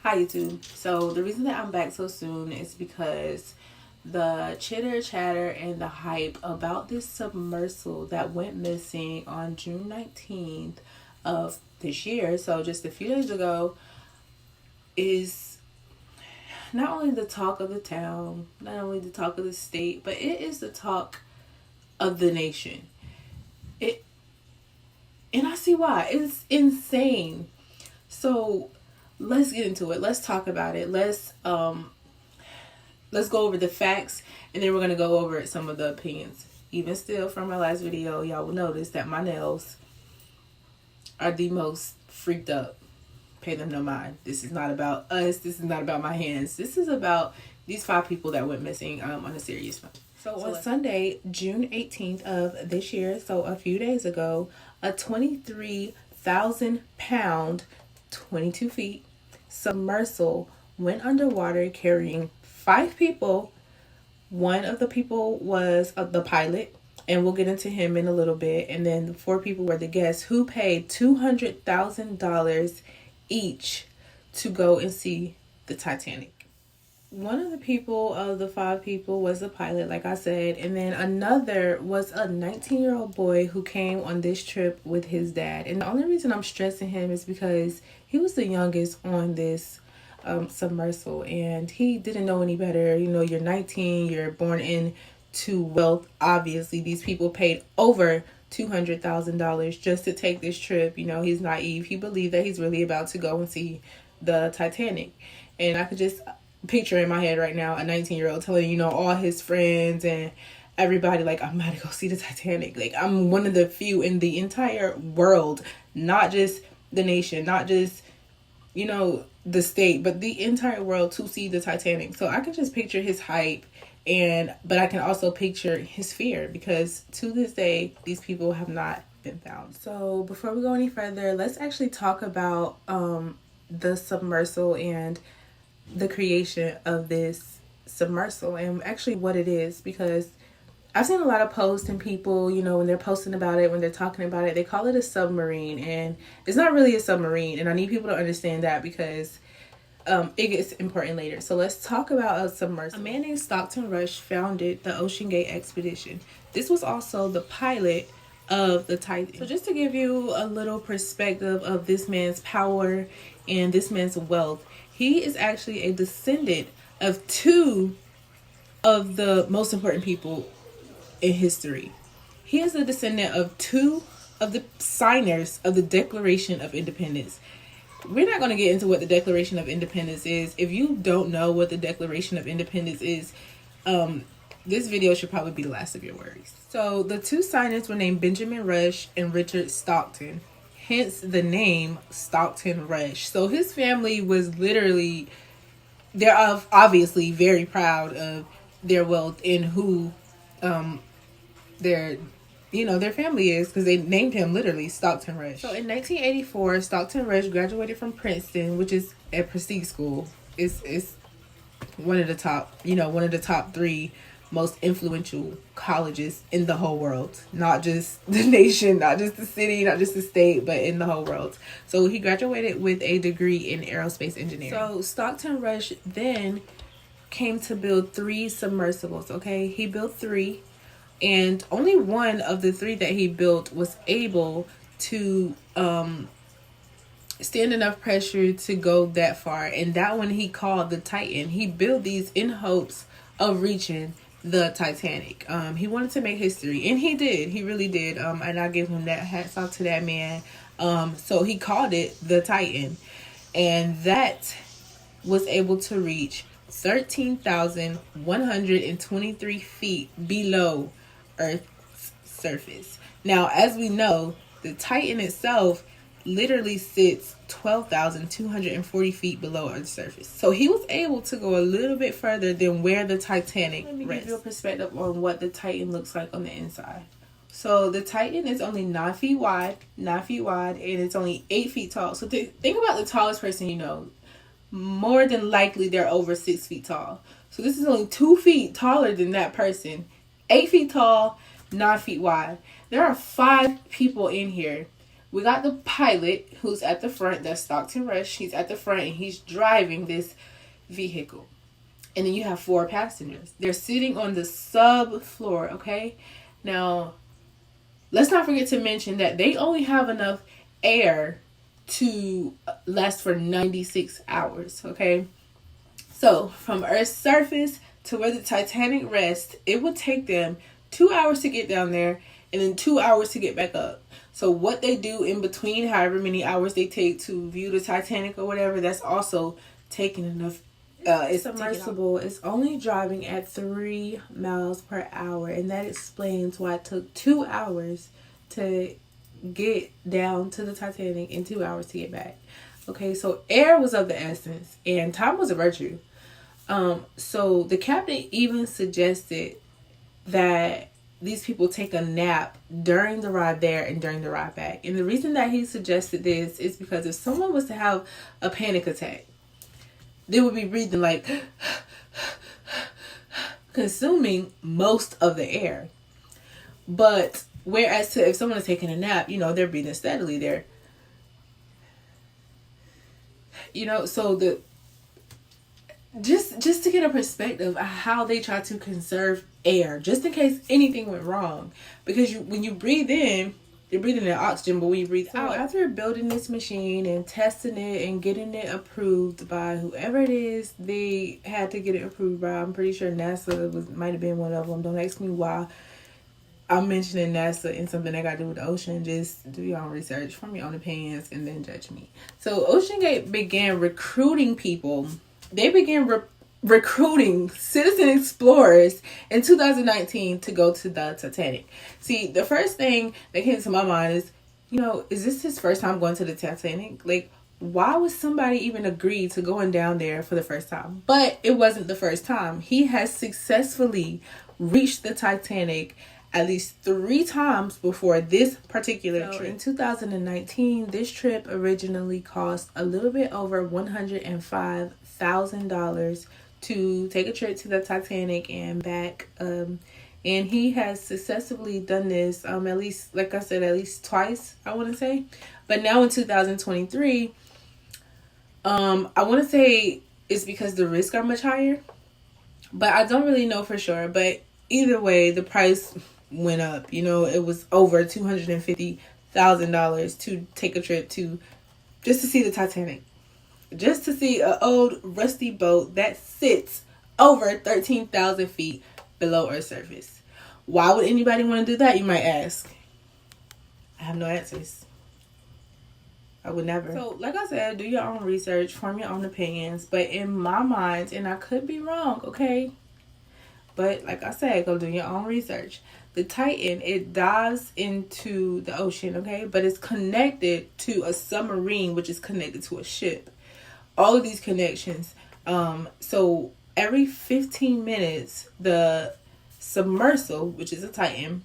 Hi YouTube. So the reason that I'm back so soon is because the chitter chatter and the hype about this submersible that went missing on June 19th of this year, so just a few days ago, is not only the talk of the town, not only the talk of the state, but it is the talk of the nation. And I see why. It's insane. So let's get into it. Let's talk about it. Let's go over the facts, and then we're gonna go over some of the opinions. Even still, from my last video, y'all will notice that my nails are the most freaked up. Pay them no mind. This is not about us. This is not about my hands. This is about these 5 people that went missing on a serious note. So on Sunday, June 18th of this year, so a few days ago, a 23,000 pound, 22 feet submersible went underwater carrying 5 people. One of the people was the pilot, and we'll get into him in a little bit. And then the 4 people were the guests who paid $200,000 each to go and see the Titanic. One of the people of the 5 people was the pilot, like I said, and then another was a 19-year-old boy who came on this trip with his dad. And the only reason I'm stressing him is because he was the youngest on this submersible, and he didn't know any better. You know, you're 19, you're born into wealth. Obviously, these people paid over $200,000 just to take this trip. You know, he's naive. He believed that he's really about to go and see the Titanic. And I could just picture in my head right now a 19-year-old telling, you know, all his friends and everybody, like, I'm about to go see the Titanic. Like, I'm one of the few in the entire world, not just the nation, not just, you know, the state, but the entire world, to see the Titanic. So I can just picture his hype, but I can also picture his fear, because to this day these people have not been found. So before we go any further, let's actually talk about the submersible and the creation of this submersible and actually what it is, because I've seen a lot of posts and people, you know, when they're posting about it, when they're talking about it, they call it a submarine, and it's not really a submarine. And I need people to understand that, because it gets important later. So let's talk about a submersible. A man named Stockton Rush founded the Ocean Gate Expedition. This was also the pilot of the Titan. So just to give you a little perspective of this man's power and this man's wealth, he is actually a descendant of 2 of the most important people in history. He is a descendant of 2 of the signers of the Declaration of Independence. We're not going to get into what the Declaration of Independence is. If you don't know what the Declaration of Independence is, this video should probably be the last of your worries. So the 2 signers were named Benjamin Rush and Richard Stockton. Hence the name Stockton Rush. So his family was literally, they're obviously very proud of their wealth and who their family is, because they named him literally Stockton Rush. So in 1984, Stockton Rush graduated from Princeton, which is a prestige school. It's one of the top 3 most influential colleges in the whole world. Not just the nation, not just the city, not just the state, but in the whole world. So he graduated with a degree in aerospace engineering. So Stockton Rush then came to build 3 submersibles, okay? He built 3, and only one of the 3 that he built was able to stand enough pressure to go that far, and that one he called the Titan. He built these in hopes of reaching the Titanic. He wanted to make history, and he did. He really did. And I give him that. Hats off to that man. So he called it the Titan, and that was able to reach 13,123 feet below Earth's surface. Now, as we know, the Titan itself literally sits 12,240 feet below Earth's surface. So he was able to go a little bit further than where the Titanic rests. Let me give you a perspective on what the Titan looks like on the inside. So the Titan is only 9 feet wide, and it's only 8 feet tall. So think about the tallest person you know. More than likely, they're over 6 feet tall. So this is only 2 feet taller than that person. 8 feet tall, 9 feet wide. There are 5 people in here We got the pilot who's at the front. That's Stockton Rush. He's at the front and he's driving this vehicle. And then you have 4 passengers. They're sitting on the subfloor, okay? Now, let's not forget to mention that they only have enough air to last for 96 hours, okay? So, from Earth's surface to where the Titanic rests, it would take them 2 hours to get down there and then 2 hours to get back up. So what they do in between, however many hours they take to view the Titanic or whatever, that's also taking enough. It's submersible. It's only driving at 3 miles per hour, and that explains why it took 2 hours to get down to the Titanic and 2 hours to get back. Okay, so air was of the essence, and time was a virtue. So the captain even suggested that these people take a nap during the ride there and during the ride back. And the reason that he suggested this is because if someone was to have a panic attack, they would be breathing like consuming most of the air. But whereas if someone is taking a nap, they're breathing steadily there. So the just to get a perspective of how they try to conserve air, just in case anything went wrong. Because when you breathe in, you're breathing in oxygen, but when you breathe out, after building this machine and testing it and getting it approved by whoever it is, they had to get it approved by, I'm pretty sure NASA might have been one of them. Don't ask me why I'm mentioning NASA in something that got to do with the ocean. Just do your own research, form your own opinions, and then judge me. So OceanGate began recruiting people. They began recruiting citizen explorers in 2019 to go to the Titanic. See, the first thing that came to my mind is, is this his first time going to the Titanic? Like, why would somebody even agree to going down there for the first time? But it wasn't the first time. He has successfully reached the Titanic at least 3 times before this particular trip. In 2019, this trip originally cost a little bit over $105,000 to take a trip to the Titanic and back. And he has successfully done this at least, like I said, at least twice, I want to say. But now in 2023, I want to say it's because the risks are much higher. But I don't really know for sure. But either way, the price went up. It was over $250,000 to take a trip just to see the Titanic. Just to see an old rusty boat that sits over 13,000 feet below Earth's surface. Why would anybody want to do that, you might ask? I have no answers. I would never. So, like I said, do your own research, form your own opinions. But in my mind, and I could be wrong, okay? But like I said, go do your own research. The Titan, it dives into the ocean, okay? But it's connected to a submarine, which is connected to a ship. All of these connections. So every 15 minutes, the submersible, which is a Titan,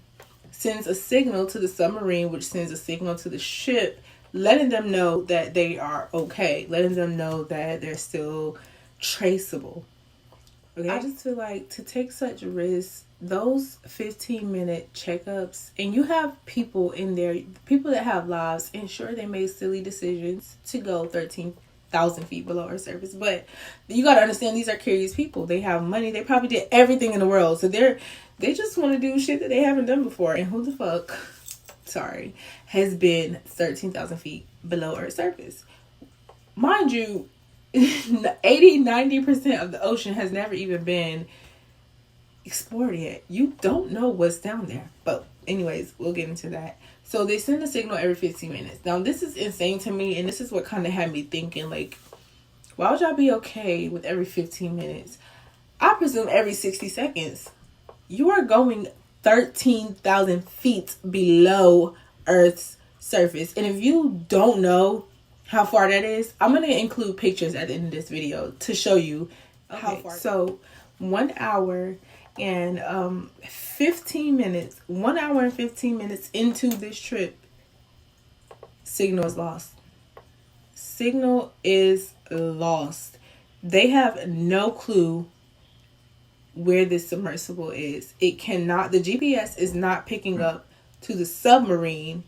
sends a signal to the submarine, which sends a signal to the ship, letting them know that they are okay, letting them know that they're still traceable. Okay? I just feel like to take such risks, those 15-minute checkups, and you have people in there, people that have lives, and sure, they made silly decisions to go 13,000 feet below Earth's surface, but you got to understand, these are curious people. They have money. They probably did everything in the world, so they just want to do shit that they haven't done before. And who the fuck, has been 13,000 feet below Earth's surface? Mind you, 80-90% of the ocean has never even been explored yet. You don't know what's down there. But anyways, we'll get into that. So they send a signal every 15 minutes. Now this is insane to me, and this is what kind of had me thinking, like, why would y'all be okay with every 15 minutes? I presume every 60 seconds. You are going 13,000 feet below Earth's surface. And if you don't know how far that is, I'm going to include pictures at the end of this video to show you how far. So 1 hour and 15 minutes, 1 hour and 15 minutes into this trip, signal is lost. Signal is lost. They have no clue where this submersible is. It cannot, the GPS is not picking up to the submarine.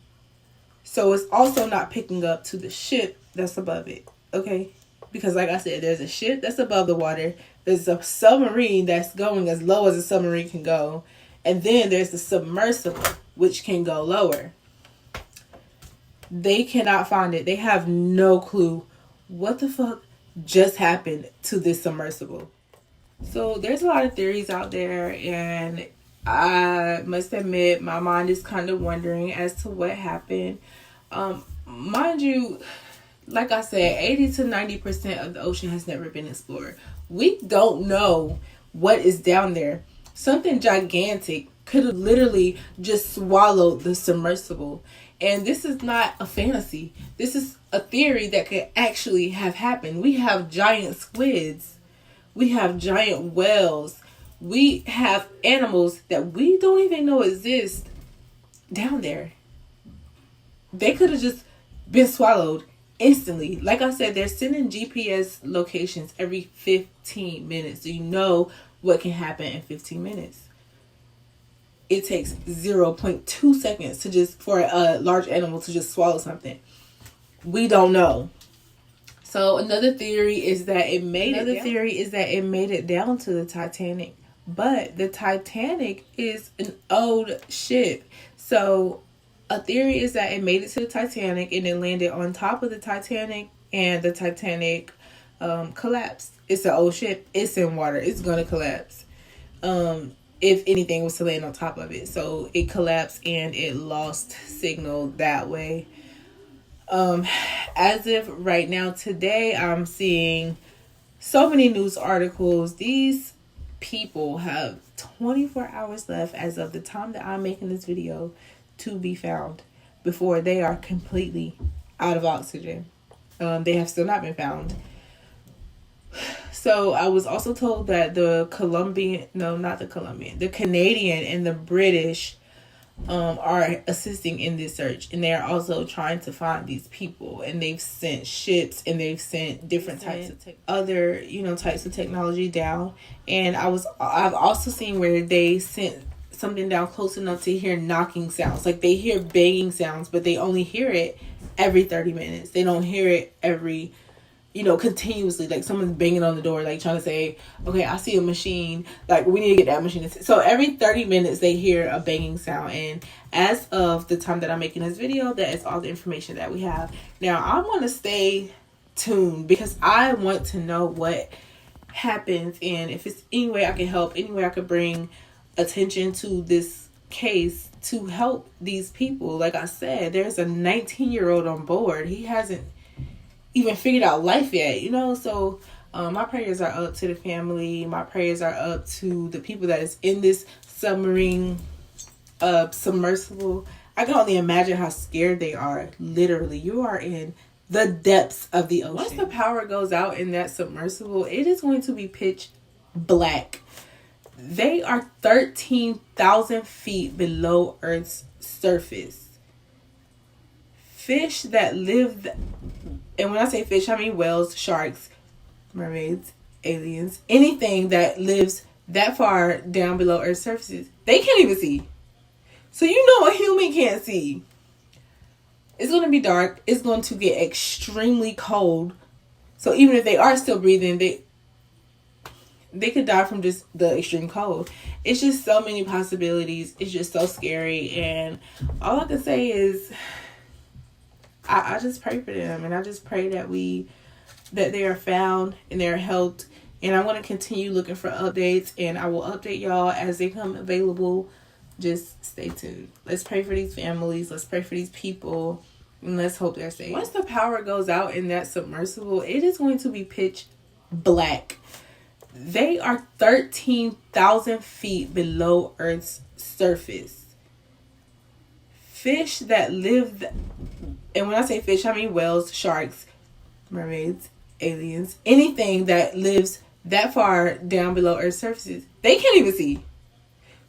So it's also not picking up to the ship that's above it. Okay? Because like I said, there's a ship that's above the water. There's a submarine that's going as low as a submarine can go. And then there's the submersible, which can go lower. They cannot find it. They have no clue what the fuck just happened to this submersible. So there's a lot of theories out there, and I must admit my mind is kind of wondering as to what happened. Mind you, like I said, 80 to 90% of the ocean has never been explored. We don't know what is down there. Something gigantic could have literally just swallowed the submersible. And this is not a fantasy. This is a theory that could actually have happened. We have giant squids. We have giant whales. We have animals that we don't even know exist down there. They could have just been swallowed instantly. Like I said, they're sending GPS locations every 15 minutes. So you know what can happen in 15 minutes. It takes 0.2 seconds to just for a large animal to just swallow something. We don't know. So another theory is that it made it down to the Titanic. But the Titanic is an old ship. So a theory is that it made it to the Titanic and it landed on top of the Titanic, and the Titanic collapsed. It's an old ship. It's in water. It's going to collapse. If anything was to land on top of it. So it collapsed and it lost signal that way. As of right now, today, I'm seeing so many news articles. These people have 24 hours left as of the time that I'm making this video to be found before they are completely out of oxygen. They have still not been found. So I was also told that the Canadian and the British are assisting in this search, and they are also trying to find these people, and they've sent ships and they've sent different types of types of technology down. And I've also seen where they sent something down close enough to hear knocking sounds, like they hear banging sounds, but they only hear it every 30 minutes. They don't hear it every continuously, like someone's banging on the door, like trying to say, okay, I see a machine, like we need to get that machine. So every 30 minutes they hear a banging sound. And as of the time that I'm making this video, that is all the information that we have. Now I want to stay tuned because I want to know what happens, and if it's any way I can help, any way I could bring attention to this case to help these people. Like I said, there's a 19-year-old on board. He hasn't even figured out life yet, so my prayers are up to the family. My prayers are up to the people that is in this submarine submersible. I can only imagine how scared they are. Literally, you are in the depths of the ocean. Once the power goes out in that submersible, it is going to be pitch black. They are 13,000 feet below Earth's surface. Fish that live, and when I say fish, I mean whales, sharks, mermaids, aliens, anything that lives that far down below Earth's surface, they can't even see. So a human can't see. It's going to be dark. It's going to get extremely cold. So even if they are still breathing, they could die from just the extreme cold. It's just so many possibilities. It's just so scary. And all I can say is I just pray for them, and I just pray that they are found and they're helped. And I'm going to continue looking for updates, and I will update y'all as they come available. Just stay tuned. Let's pray for these families. Let's pray for these people, and let's hope they're safe. Once the power goes out in that submersible, it is going to be pitch black. They are 13,000 feet below Earth's surface. Fish that live, and when I say fish, I mean whales, sharks, mermaids, aliens, anything that lives that far down below Earth's surface, they can't even see.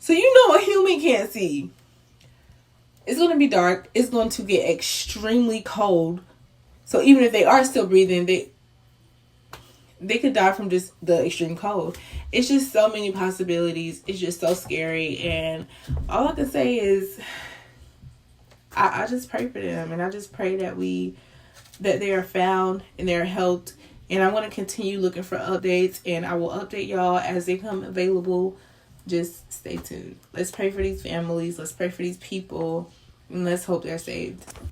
So a human can't see. It's going to be dark. It's going to get extremely cold. So even if they are still breathing, they could die from just the extreme cold. It's just so many possibilities. It's just so scary. And all I can say is I just pray for them, and I just pray that they are found and they're helped. And I'm going to continue looking for updates, and I will update y'all as they come available. Just stay tuned. Let's pray for these families. Let's pray for these people, and let's hope they're saved.